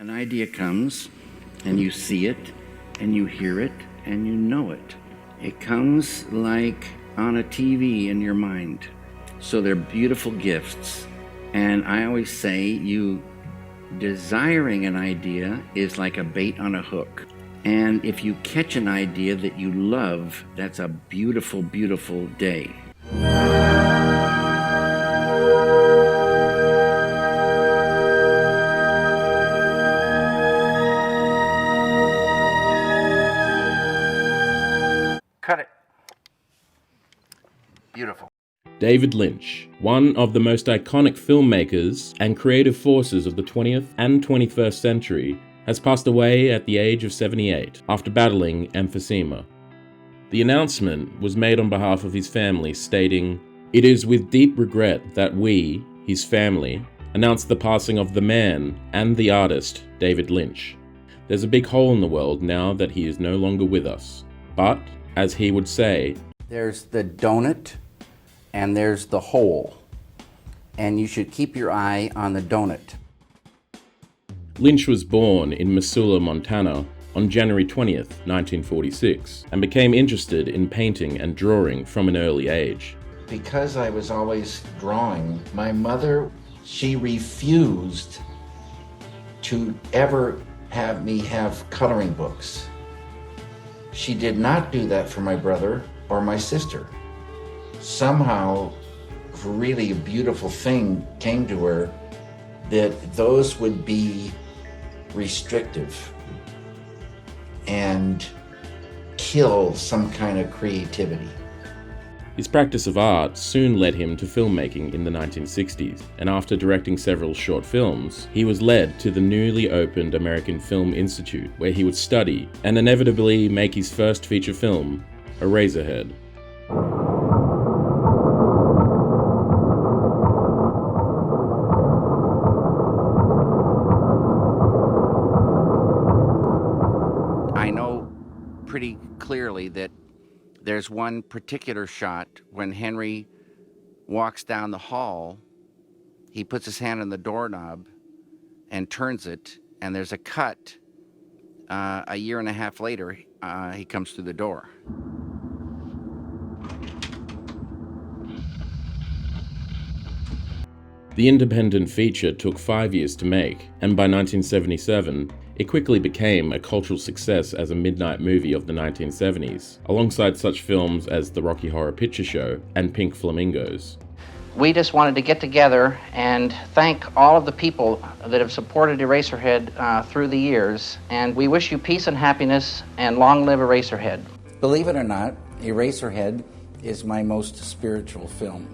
An idea comes, and you see it, and you hear it, and you know it. It comes like on a TV in your mind. So they're beautiful gifts. And I always say you desiring an idea is like a bait on a hook. And if you catch an idea that you love, that's a beautiful, beautiful day. Cut it. Beautiful. David Lynch, one of the most iconic filmmakers and creative forces of the 20th and 21st century, has passed away at the age of 78 after battling emphysema. The announcement was made on behalf of his family, stating, "It is with deep regret that we, his family, announce the passing of the man and the artist, David Lynch. There's a big hole in the world now that he is no longer with us. But, as he would say, there's the donut and there's the hole, and you should keep your eye on the donut." Lynch was born in Missoula, Montana on January 20th, 1946, and became interested in painting and drawing from an early age. Because I was always drawing, my mother, she refused to ever have me have coloring books. She did not do that for my brother or my sister. Somehow, really a beautiful thing came to her that those would be restrictive and kill some kind of creativity. His practice of art soon led him to filmmaking in the 1960s, and after directing several short films, he was led to the newly opened American Film Institute, where he would study and inevitably make his first feature film, Eraserhead. I know pretty clearly that there's one particular shot when Henry walks down the hall, he puts his hand on the doorknob and turns it, and there's a cut. A year and a half later, he comes through the door. The independent feature took 5 years to make, and by 1977, it quickly became a cultural success as a midnight movie of the 1970s, alongside such films as The Rocky Horror Picture Show and Pink Flamingos. We just wanted to get together and thank all of the people that have supported Eraserhead through the years, and we wish you peace and happiness, and long live Eraserhead. Believe it or not, Eraserhead is my most spiritual film.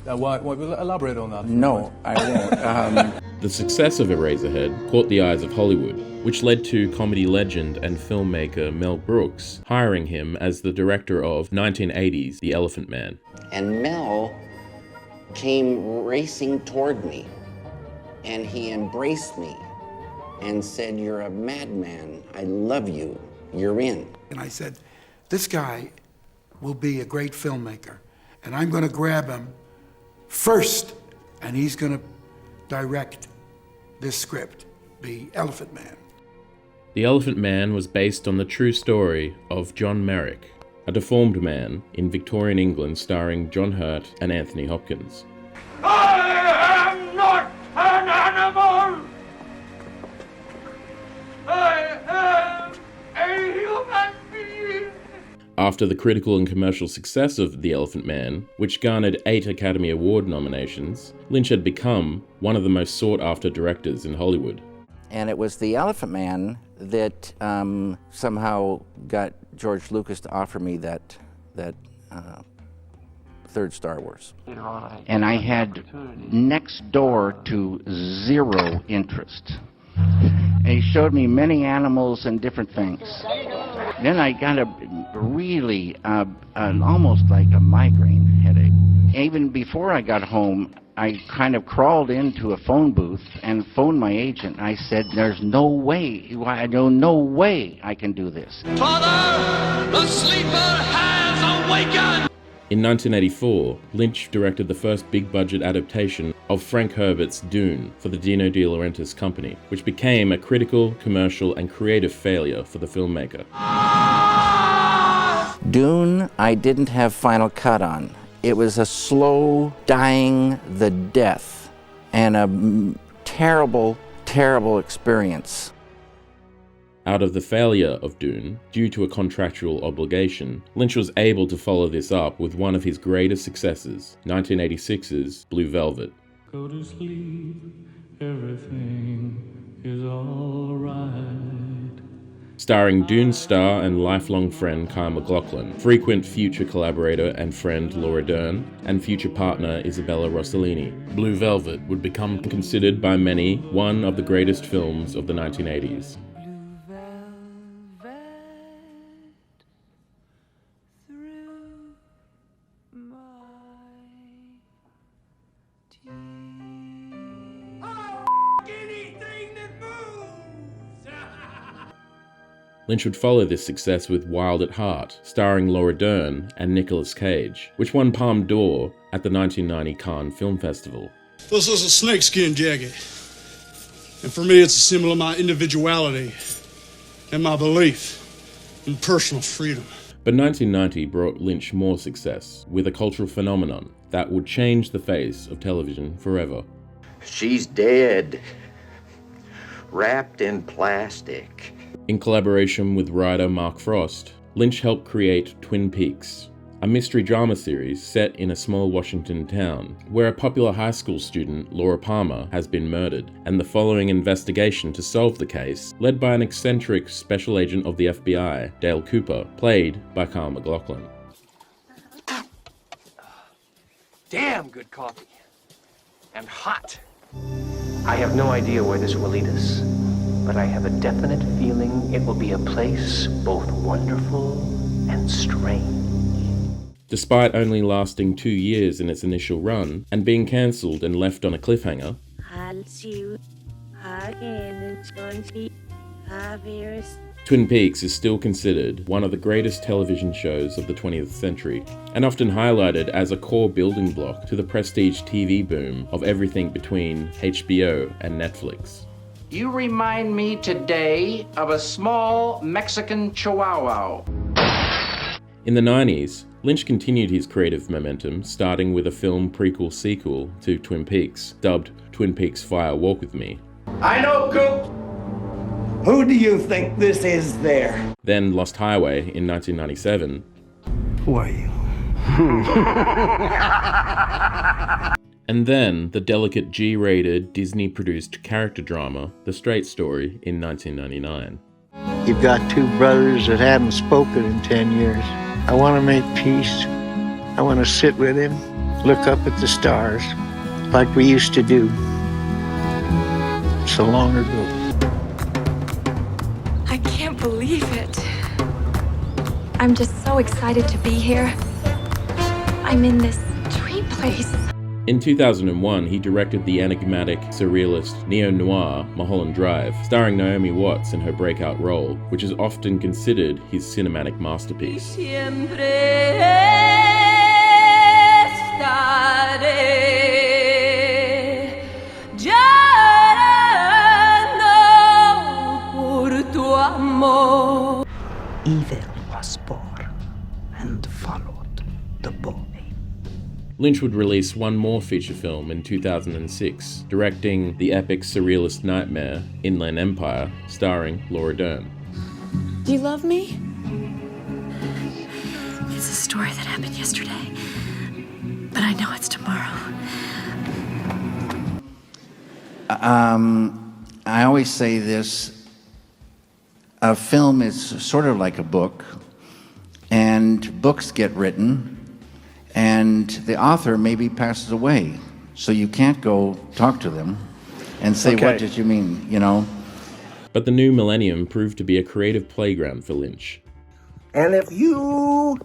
Elaborate on that. No, I won't. The success of Eraserhead caught the eyes of Hollywood, which led to comedy legend and filmmaker Mel Brooks hiring him as the director of 1980's The Elephant Man. And Mel came racing toward me, and he embraced me and said, "You're a madman. I love you. You're in." And I said, this guy will be a great filmmaker, and I'm going to grab him first, and he's going to direct this script, The Elephant Man. The Elephant Man was based on the true story of John Merrick, a deformed man in Victorian England starring John Hurt and Anthony Hopkins. I am not an animal! I am a human being! After the critical and commercial success of The Elephant Man, which garnered 8 Academy Award nominations, Lynch had become one of the most sought-after directors in Hollywood. And it was The Elephant Man that somehow got George Lucas to offer me that third Star Wars. And I had next door to zero interest. And he showed me many animals and different things. Then I got a really, almost like a migraine headache. Even before I got home, I kind of crawled into a phone booth and phoned my agent. I said, "There's no way, no way I can do this." Father, the sleeper has awakened! In 1984, Lynch directed the first big-budget adaptation of Frank Herbert's Dune for the Dino De Laurentiis company, which became a critical, commercial, and creative failure for the filmmaker. Dune, I didn't have final cut on. It was a slow dying the death and a terrible, terrible experience. Out of the failure of Dune, due to a contractual obligation, Lynch was able to follow this up with one of his greatest successes, 1986's Blue Velvet. Go to sleep, everything is all right. Starring Dune star and lifelong friend Kyle MacLachlan, frequent future collaborator and friend Laura Dern, and future partner Isabella Rossellini, Blue Velvet would become considered by many one of the greatest films of the 1980s. Lynch would follow this success with Wild at Heart, starring Laura Dern and Nicolas Cage, which won Palme d'Or at the 1990 Cannes Film Festival. This is a snakeskin jacket, and for me it's a symbol of my individuality and my belief in personal freedom. But 1990 brought Lynch more success, with a cultural phenomenon that would change the face of television forever. She's dead, wrapped in plastic. In collaboration with writer Mark Frost, Lynch helped create Twin Peaks, a mystery drama series set in a small Washington town, where a popular high school student, Laura Palmer, has been murdered, and the following investigation to solve the case, led by an eccentric special agent of the FBI, Dale Cooper, played by Kyle MacLachlan. Damn good coffee. And hot. I have no idea where this will lead us, but I have a definite feeling it will be a place both wonderful and strange. Despite only lasting 2 years in its initial run, and being cancelled and left on a cliffhanger, Twin Peaks is still considered one of the greatest television shows of the 20th century, and often highlighted as a core building block to the prestige TV boom of everything between HBO and Netflix. You remind me today of a small Mexican chihuahua. In the 90s, Lynch continued his creative momentum, starting with a film prequel-sequel to Twin Peaks, dubbed Twin Peaks Fire Walk With Me. I know, Coop. Who do you think this is there? Then Lost Highway in 1997. Who are you? And then the delicate G-rated Disney-produced character drama, The Straight Story, in 1999. You've got two brothers that haven't spoken in 10 years. I want to make peace. I want to sit with him, look up at the stars, like we used to do so long ago. I can't believe it. I'm just so excited to be here. I'm in this dream place. In 2001, he directed the enigmatic, surrealist, neo-noir Mulholland Drive, starring Naomi Watts in her breakout role, which is often considered his cinematic masterpiece. Evil was born and followed the boy. Lynch would release one more feature film in 2006, directing the epic surrealist nightmare Inland Empire, starring Laura Dern. Do you love me? It's a story that happened yesterday, but I know it's tomorrow. I always say this, a film is sort of like a book, and books get written, and the author maybe passes away, so you can't go talk to them and say, What did you mean, you know? But the new millennium proved to be a creative playground for Lynch. And if you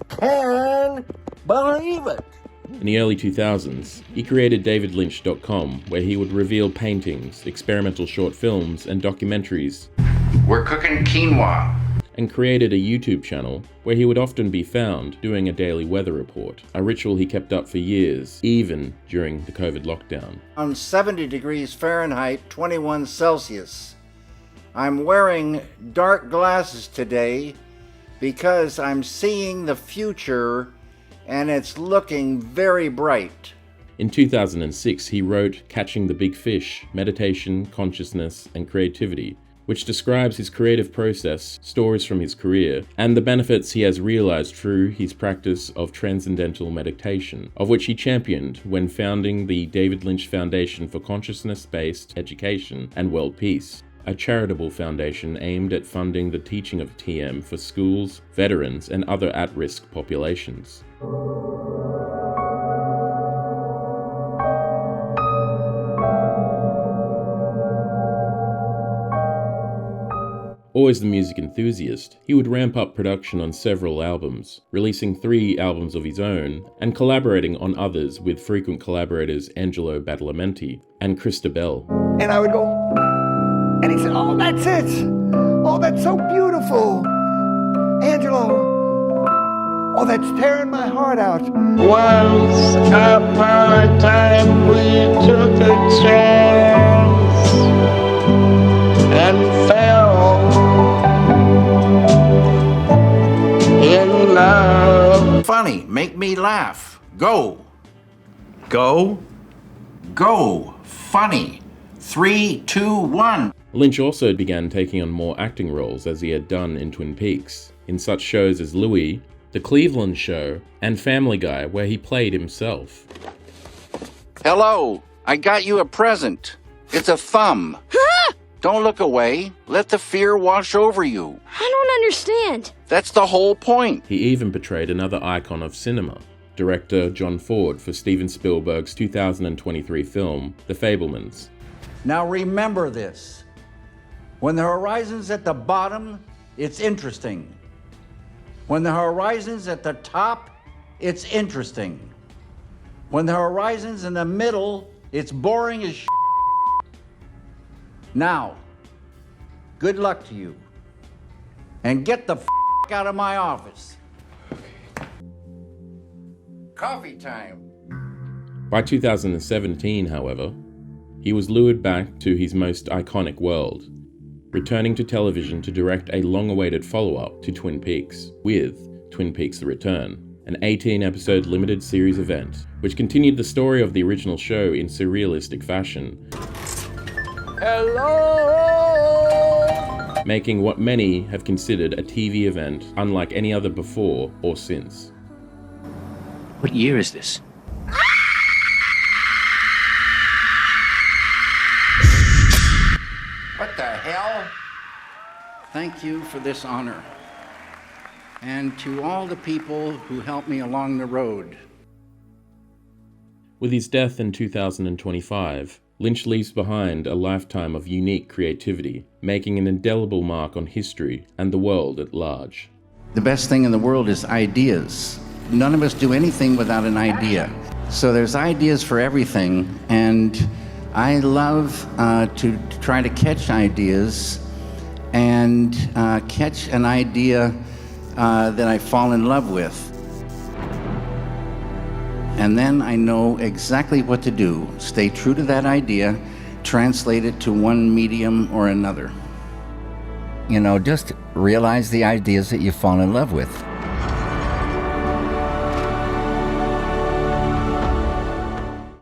can believe it. In the early 2000s, he created davidlynch.com, where he would reveal paintings, experimental short films, and documentaries. We're cooking quinoa. and created a YouTube channel where he would often be found doing a daily weather report, a ritual he kept up for years, even during the COVID lockdown. On 70 degrees Fahrenheit, 21 Celsius. I'm wearing dark glasses today because I'm seeing the future and it's looking very bright. In 2006, he wrote Catching the Big Fish, Meditation, Consciousness, and Creativity, which describes his creative process, stories from his career, and the benefits he has realized through his practice of transcendental meditation, of which he championed when founding the David Lynch Foundation for Consciousness-Based Education and World Peace, a charitable foundation aimed at funding the teaching of TM for schools, veterans, and other at-risk populations. Always the music enthusiast, he would ramp up production on several albums, releasing 3 albums of his own, and collaborating on others with frequent collaborators Angelo Badalamenti and Krista Bell. And I would go, and he said, oh, that's it. Oh, that's so beautiful. Angelo. Oh, that's tearing my heart out. Once upon a time we took a chance and fell in love. Funny, make me laugh. Go. Go? Go. Funny. 3, 2, 1. Lynch also began taking on more acting roles as he had done in Twin Peaks, in such shows as Louie, The Cleveland Show, and Family Guy, where he played himself. Hello, I got you a present. It's a thumb. Don't look away. Let the fear wash over you. I don't understand. That's the whole point. He even portrayed another icon of cinema, director John Ford, for Steven Spielberg's 2023 film, The Fabelmans. Now remember this. When the horizon's at the bottom, it's interesting. When the horizon's at the top, it's interesting. When the horizon's in the middle, it's boring as shit. Now, good luck to you. And get the out of my office. Coffee time. By 2017, however, he was lured back to his most iconic world, returning to television to direct a long-awaited follow-up to Twin Peaks, with Twin Peaks: The Return, an 18-episode limited series event, which continued the story of the original show in surrealistic fashion. Hello! Making what many have considered a TV event unlike any other before or since. What year is this? What the hell? Thank you for this honor. And to all the people who helped me along the road. With his death in 2025, Lynch leaves behind a lifetime of unique creativity, making an indelible mark on history and the world at large. The best thing in the world is ideas. None of us do anything without an idea. So there's ideas for everything, and I love to try to catch ideas and catch an idea that I fall in love with. And then I know exactly what to do. Stay true to that idea, translate it to one medium or another. You know, just realize the ideas that you fall in love with.